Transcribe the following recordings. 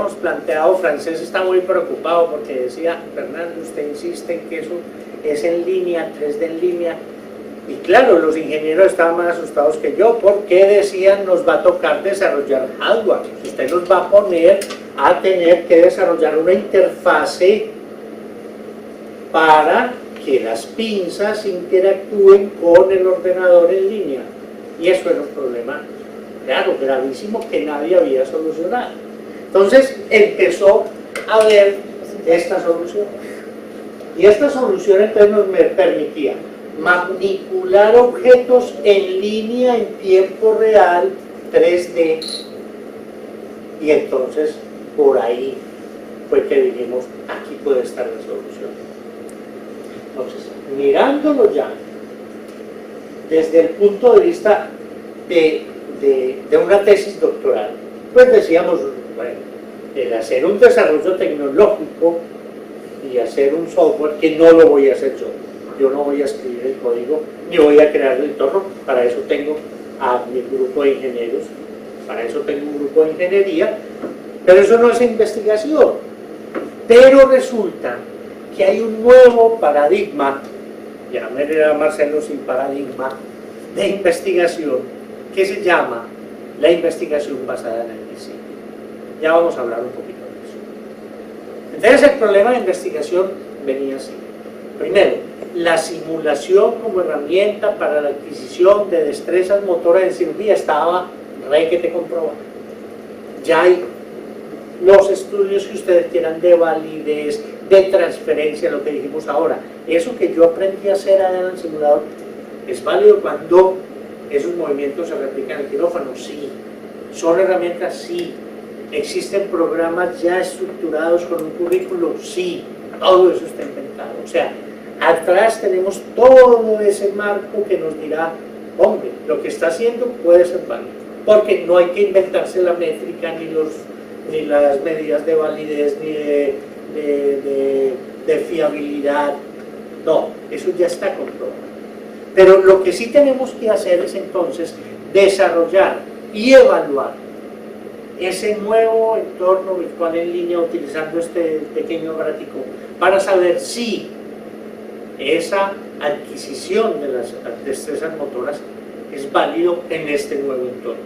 habíamos planteado, Francés está muy preocupado porque decía, Fernando, usted insiste en que eso es en línea, 3D en línea. Y claro, los ingenieros estaban más asustados que yo, porque decían, nos va a tocar desarrollar hardware. Usted nos va a poner a tener que desarrollar una interfase para que las pinzas interactúen con el ordenador en línea. Y eso era un problema, claro, gravísimo, que nadie había solucionado. Entonces empezó a ver esta solución. Y esta solución entonces nos permitía manipular objetos en línea en tiempo real 3D. Y entonces por ahí fue que dijimos, aquí puede estar la solución. Entonces, mirándolo ya desde el punto de vista de una tesis doctoral, pues decíamos, bueno, el hacer un desarrollo tecnológico y hacer un software, que no lo voy a hacer yo no voy a escribir el código ni voy a crear el entorno, para eso tengo a mi grupo de ingenieros, para eso tengo un grupo de ingeniería, pero eso no es investigación. Pero resulta que hay un nuevo paradigma, llámele a Marcelo sin paradigma, de investigación, que se llama la investigación basada en el diseño. Ya vamos a hablar un poquito de eso. Entonces el problema de investigación venía así. Primero, la simulación como herramienta para la adquisición de destrezas motoras en cirugía estaba requete comprobada. Ya hay los estudios que ustedes quieran de validez, de transferencia, lo que dijimos ahora. Eso que yo aprendí a hacer en el simulador, ¿es válido cuando esos movimientos se replican en el quirófano? Sí. ¿Son herramientas? Sí. ¿Existen programas ya estructurados con un currículo? Sí. Todo eso está inventado. O sea, atrás tenemos todo ese marco que nos dirá, hombre, lo que está haciendo puede ser válido. Porque no hay que inventarse la métrica, ni las medidas de validez, ni de fiabilidad. No, eso ya está comprobado. Pero lo que sí tenemos que hacer es entonces desarrollar y evaluar ese nuevo entorno virtual en línea utilizando este pequeño gráfico para saber si esa adquisición de las destrezas motoras es válido en este nuevo entorno.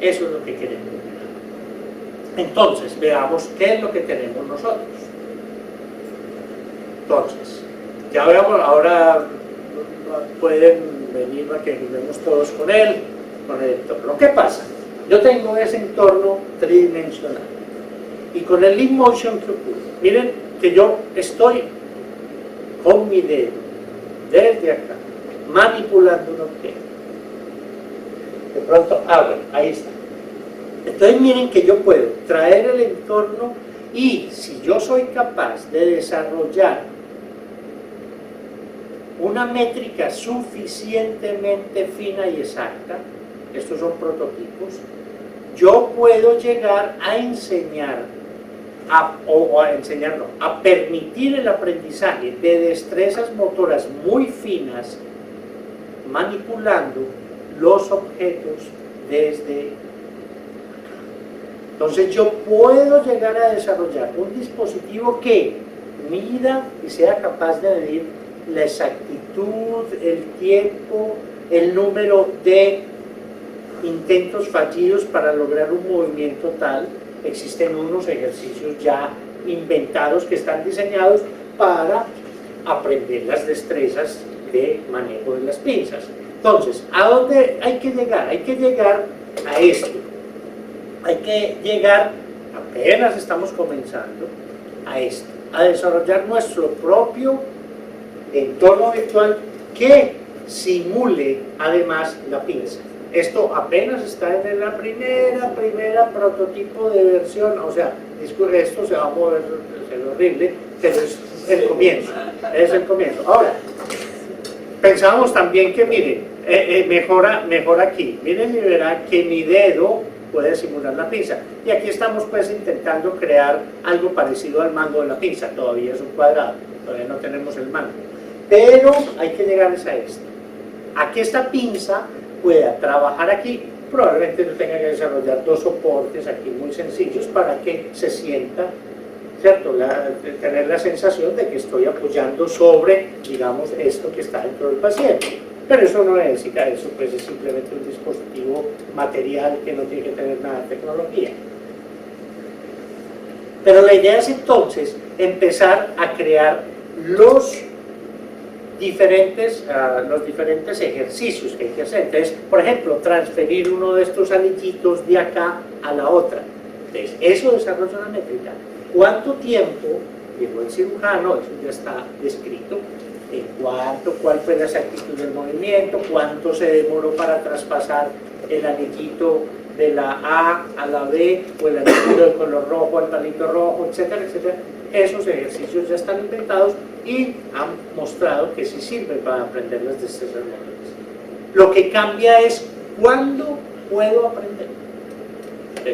Eso es lo que queremos. Entonces, veamos qué es lo que tenemos nosotros. Entonces, ya veamos, ahora pueden venir a que juguemos todos con el entorno. ¿Qué pasa? Yo tengo ese entorno tridimensional. Y con el Leap Motion que ocurre, miren que yo estoy con mi dedo, desde acá, manipulando un objeto. De pronto, bueno, ahí está. Entonces miren que yo puedo traer el entorno y si yo soy capaz de desarrollar una métrica suficientemente fina y exacta, estos son prototipos, yo puedo llegar a enseñar, a permitir el aprendizaje de destrezas motoras muy finas manipulando los objetos desde. Entonces yo puedo llegar a desarrollar un dispositivo que mida y sea capaz de medir la exactitud, el tiempo, el número de intentos fallidos para lograr un movimiento tal. Existen unos ejercicios ya inventados que están diseñados para aprender las destrezas de manejo de las pinzas. Entonces, ¿a dónde hay que llegar? Hay que llegar a esto. Hay que llegar, apenas estamos comenzando, a esto, a desarrollar nuestro propio entorno virtual que simule además la pinza. Esto apenas está en la primera prototipo de versión, o sea, esto se va a mover, se ve horrible, pero es el comienzo, es el comienzo. Ahora, pensamos también que, miren, mejor aquí, miren y verán que mi dedo puede simular la pinza, y aquí estamos pues intentando crear algo parecido al mango de la pinza, todavía es un cuadrado, todavía no tenemos el mango, pero hay que llegar a esto, a que esta pinza pueda trabajar aquí, probablemente yo tenga que desarrollar dos soportes aquí muy sencillos para que se sienta, ¿cierto? Tener la sensación de que estoy apoyando sobre, digamos, esto que está dentro del paciente. Pero eso no necesita eso, pues es simplemente un dispositivo material que no tiene que tener nada de tecnología. Pero la idea es entonces empezar a crear los diferentes ejercicios que hay que hacer. Entonces, por ejemplo, transferir uno de estos anillitos de acá a la otra. Entonces, eso desarrolla una métrica. ¿Cuánto tiempo llevó el cirujano? Eso ya está descrito. ¿Cuál fue la exactitud del movimiento? ¿Cuánto se demoró para traspasar el anillito de la A a la B, o el anillito de color rojo al palito rojo, etcétera, etcétera? Esos ejercicios ya están inventados y han mostrado que sí sirven para aprender las destrezas motores. Lo que cambia es cuándo puedo aprender.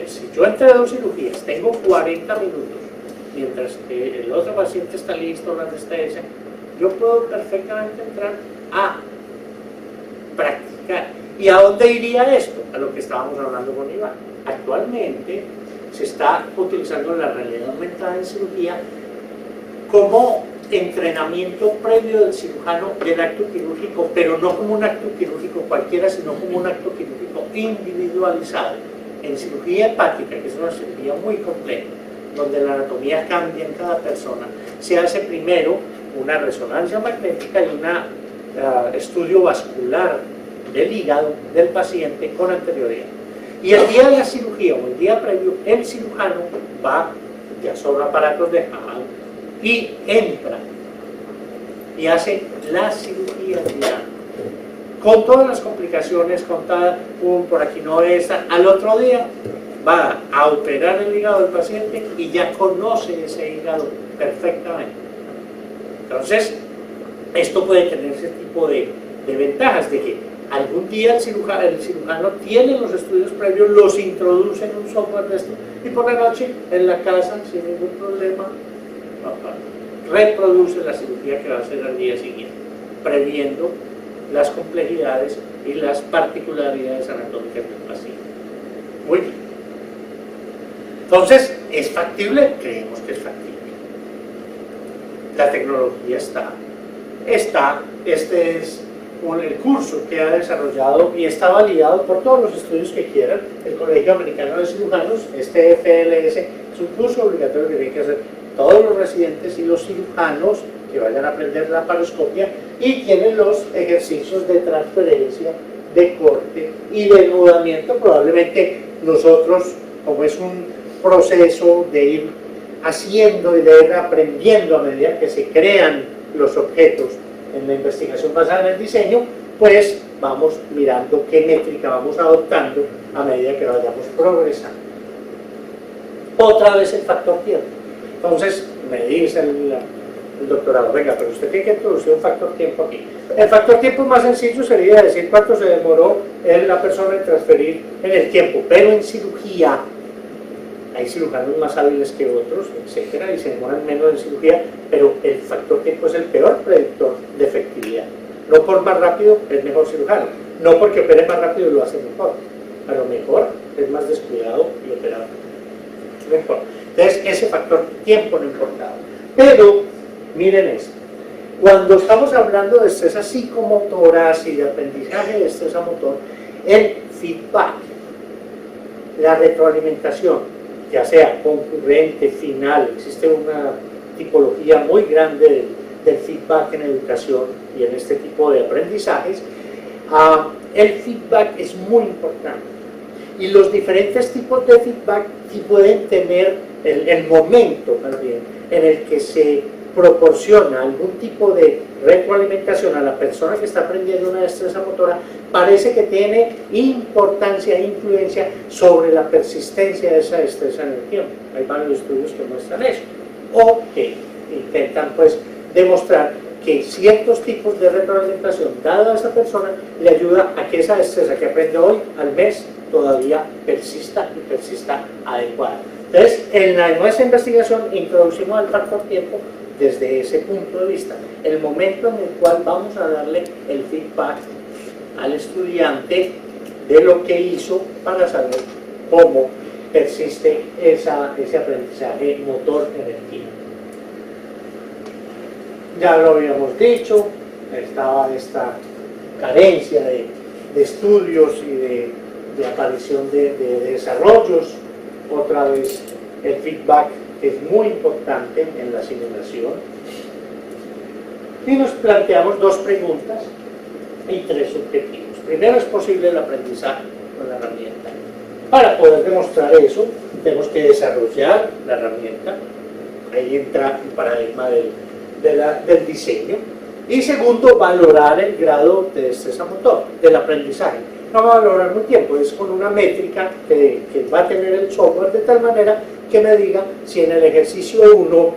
Si yo entre dos cirugías tengo 40 minutos, mientras que el otro paciente está listo, la anestesia, yo puedo perfectamente entrar a practicar. ¿Y a dónde iría esto? A lo que estábamos hablando con Iván. Actualmente se está utilizando la realidad aumentada en cirugía como entrenamiento previo del cirujano del acto quirúrgico, pero no como un acto quirúrgico cualquiera, sino como un acto quirúrgico individualizado. En cirugía hepática, que es una cirugía muy compleja, donde la anatomía cambia en cada persona, se hace primero una resonancia magnética y un estudio vascular del hígado del paciente con anterioridad. Y el día de la cirugía o el día previo, el cirujano va, ya son aparatos de Hall, y entra y hace la cirugía ya, con todas las complicaciones, con por aquí no está. Al otro día va a operar el hígado del paciente y ya conoce ese hígado perfectamente. Entonces, esto puede tener ese tipo de ventajas, de que algún día el cirujano tiene los estudios previos, los introduce en un software de esto, y por la noche en la casa, sin ningún problema, reproduce la cirugía que va a hacer al día siguiente, previendo las complejidades y las particularidades anatómicas del paciente. Muy bien. Entonces, ¿es factible? Creemos que es factible. La tecnología está. Este es el curso que ha desarrollado y está validado por todos los estudios que quieran. El Colegio Americano de Cirujanos, este FLS, es un curso obligatorio que tienen que hacer todos los residentes y los cirujanos que vayan a aprender la laparoscopia, y tienen los ejercicios de transferencia, de corte y de enudamiento. Probablemente nosotros, como es un proceso de ir haciendo y de ir aprendiendo a medida que se crean los objetos en la investigación basada en el diseño, pues vamos mirando qué métrica vamos adoptando a medida que vayamos progresando. Otra vez el factor tiempo. Entonces me dice el doctorado, venga, pero usted tiene que introducir un factor tiempo aquí. El factor tiempo más sencillo sería decir cuánto se demoró la persona en transferir en el tiempo, pero en cirugía hay cirujanos más hábiles que otros, etcétera, y se demoran menos en cirugía, pero el factor tiempo es el peor predictor de efectividad. No por más rápido es mejor cirujano, no porque opere más rápido lo hace mejor, a lo mejor es más descuidado y operado mejor. Entonces ese factor tiempo no importaba. Pero miren esto, cuando estamos hablando de destrezas psicomotoras y de aprendizaje de destreza motor, el feedback, la retroalimentación, ya sea concurrente, final, existe una tipología muy grande del feedback en educación y en este tipo de aprendizajes. El feedback es muy importante, y los diferentes tipos de feedback sí pueden tener el momento más bien en el que se proporciona algún tipo de retroalimentación a la persona que está aprendiendo una destreza motora, parece que tiene importancia e influencia sobre la persistencia de esa destreza en el tiempo. Hay varios estudios que muestran eso, o que intentan pues demostrar que ciertos tipos de retroalimentación dada a esa persona le ayuda a que esa destreza que aprende hoy al mes todavía persista y persista adecuada. Entonces, en nuestra investigación introducimos el factor tiempo desde ese punto de vista, el momento en el cual vamos a darle el feedback al estudiante de lo que hizo para saber cómo persiste ese aprendizaje motor en el tiempo. Ya lo habíamos dicho, estaba esta carencia de estudios y de aparición de desarrollos. Otra vez el feedback es muy importante en la simulación. Y nos planteamos dos preguntas y tres objetivos. Primero, ¿es posible el aprendizaje con la herramienta? Para poder demostrar eso, tenemos que desarrollar la herramienta. Ahí entra el paradigma del diseño. Y segundo, valorar el grado de destreza motor, del aprendizaje. No va a valorar un tiempo, es con una métrica que va a tener el software de tal manera que me diga si en el ejercicio 1,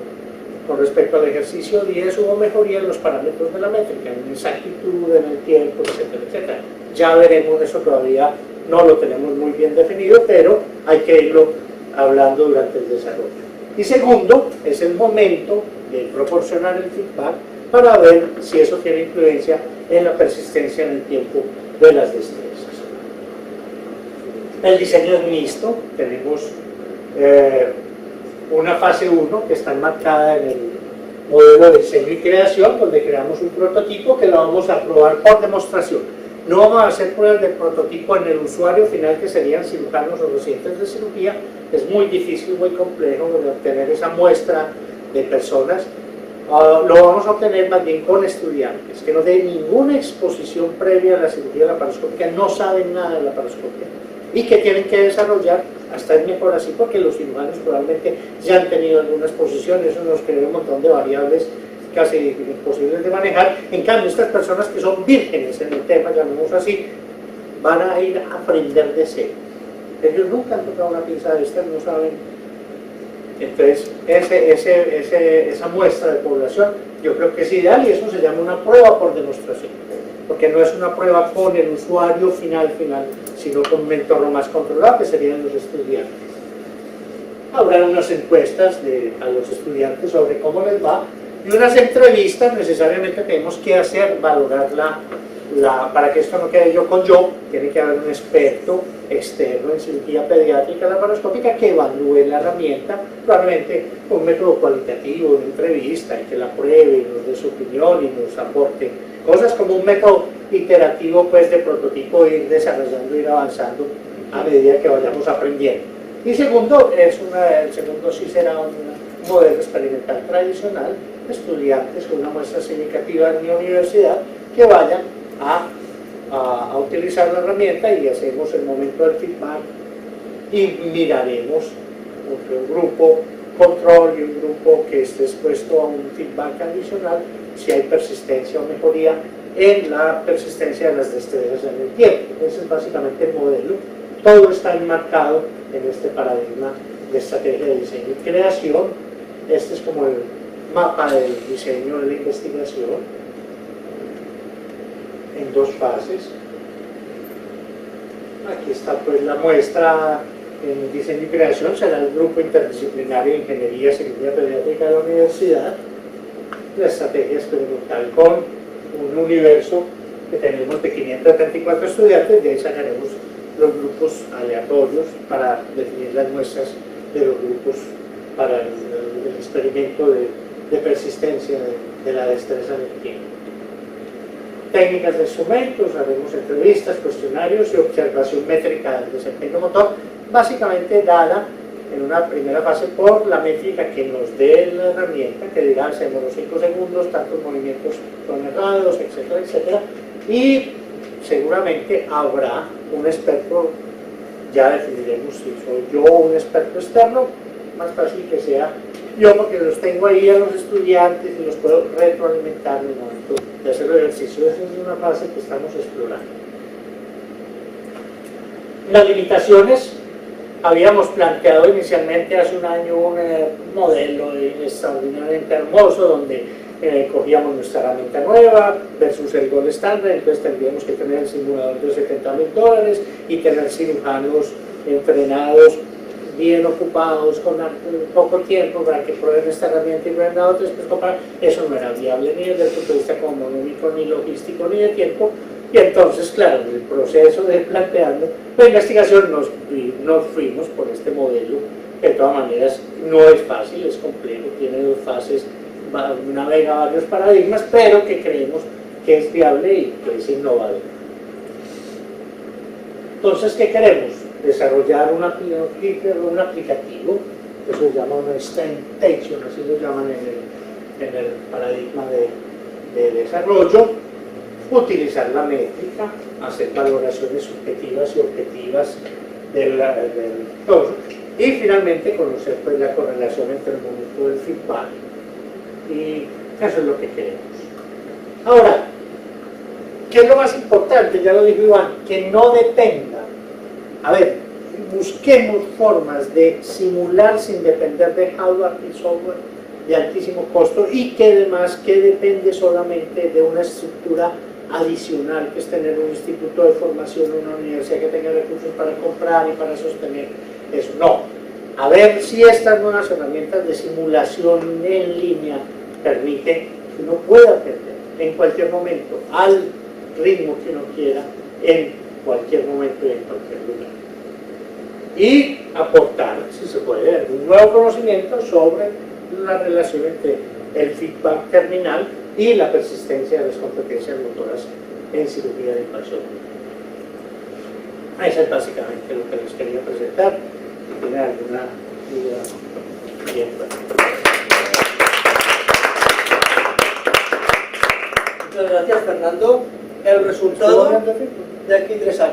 con respecto al ejercicio 10, hubo mejoría en los parámetros de la métrica, en exactitud, en el tiempo, etcétera, etcétera. Ya veremos, eso todavía no lo tenemos muy bien definido, pero hay que irlo hablando durante el desarrollo. Y segundo, es el momento de proporcionar el feedback para ver si eso tiene influencia en la persistencia en el tiempo de las destrezas. El diseño es mixto, tenemos una fase 1 que está enmarcada en el modelo de diseño y creación, donde creamos un prototipo que lo vamos a probar por demostración. No vamos a hacer pruebas de prototipo en el usuario final, que serían cirujanos o residentes de cirugía. Es muy difícil, muy complejo de obtener esa muestra de personas. Lo vamos a obtener más bien con estudiantes que no tienen ninguna exposición previa a la cirugía laparoscópica, no saben nada de la laparoscopia y que tienen que desarrollar. Hasta es mejor así, porque los cirujanos probablemente ya han tenido alguna exposición, eso nos crea un montón de variables casi imposibles de manejar. En cambio, estas personas que son vírgenes en el tema, llamemos así, van a ir a aprender de cero. Ellos nunca han tocado una pinza de estas, no saben. Entonces, esa muestra de población yo creo que es ideal, y eso se llama una prueba por demostración, porque no es una prueba con el usuario final, sino con un entorno más controlado, que serían los estudiantes. Habrá unas encuestas a los estudiantes sobre cómo les va, y unas entrevistas necesariamente tenemos que hacer, valorarla. Para que esto no quede yo con yo, tiene que haber un experto externo en cirugía pediátrica laparoscópica que evalúe la herramienta, probablemente con un método cualitativo de entrevista, y que la pruebe y nos dé su opinión y nos aporte cosas, como un método iterativo, pues, de prototipo, ir desarrollando, ir avanzando a medida que vayamos aprendiendo. Y segundo, el segundo sí será un modelo experimental tradicional, estudiantes con una muestra significativa en mi universidad que vayan a utilizar la herramienta, y hacemos el momento del feedback y miraremos entre un grupo control y un grupo que esté expuesto a un feedback adicional si hay persistencia o mejoría en la persistencia de las destrezas en el tiempo. Ese es básicamente el modelo. Todo está enmarcado en este paradigma de estrategia de diseño y creación. Este es como el mapa del diseño de la investigación, en dos fases. Aquí está, pues, la muestra en diseño y creación. Será el grupo interdisciplinario de ingeniería y cirugía pediátrica de la universidad. La estrategia experimental con un universo que tenemos de 534 estudiantes. De ahí sacaremos los grupos aleatorios para definir las muestras de los grupos para el experimento de persistencia de la destreza en el tiempo. Técnicas de instrumentos, haremos entrevistas, cuestionarios y observación métrica del desempeño motor, básicamente dada en una primera fase por la métrica que nos dé la herramienta, que diga, hacemos los 5 segundos, tantos movimientos son errados, etcétera, etcétera. Y seguramente habrá un experto, ya definiremos si soy yo un experto externo, más fácil que sea yo, porque los tengo ahí a los estudiantes y los puedo retroalimentar en el momento de hacer el ejercicio. Esa es una fase que estamos explorando. Las limitaciones: habíamos planteado inicialmente hace un año un modelo extraordinariamente hermoso, donde cogíamos nuestra herramienta nueva versus el gold estándar. Entonces tendríamos que tener el simulador de $70.000 y tener cirujanos entrenados, bien ocupados, con poco tiempo para que prueben esta herramienta y prueben la otra. Después comparar. Eso no era viable ni desde el punto de vista económico, ni logístico, ni de tiempo, Y entonces, claro, en el proceso de planteando la investigación nos fuimos por este modelo, que de todas maneras no es fácil, es complejo, tiene dos fases, navega varios paradigmas, pero que creemos que es viable y que es innovador. Entonces, ¿qué queremos? Desarrollar un aplicativo, que se llama una extension, así lo llaman en el paradigma de desarrollo, utilizar la métrica, hacer valoraciones subjetivas y objetivas del todo, y finalmente conocer pues, la correlación entre el momento del feedback, y eso es lo que queremos. Ahora, ¿qué es lo más importante? Ya lo dijo Iván, que no dependa. A ver, busquemos formas de simular sin depender de hardware y software de altísimo costo, y que además que depende solamente de una estructura adicional, que es tener un instituto de formación, una universidad que tenga recursos para comprar y para sostener eso. No, a ver si estas nuevas herramientas de simulación en línea permiten que uno pueda aprender en cualquier momento, al ritmo que uno quiera, en cualquier momento y en cualquier lugar, y aportar, si se puede, un nuevo conocimiento sobre la relación entre el feedback terminal y la persistencia de las competencias motoras en cirugía de impacción. Eso es básicamente lo que les quería presentar. Si tienen alguna duda, bien. Muchas gracias, Fernando. El resultado de aquí 3 años.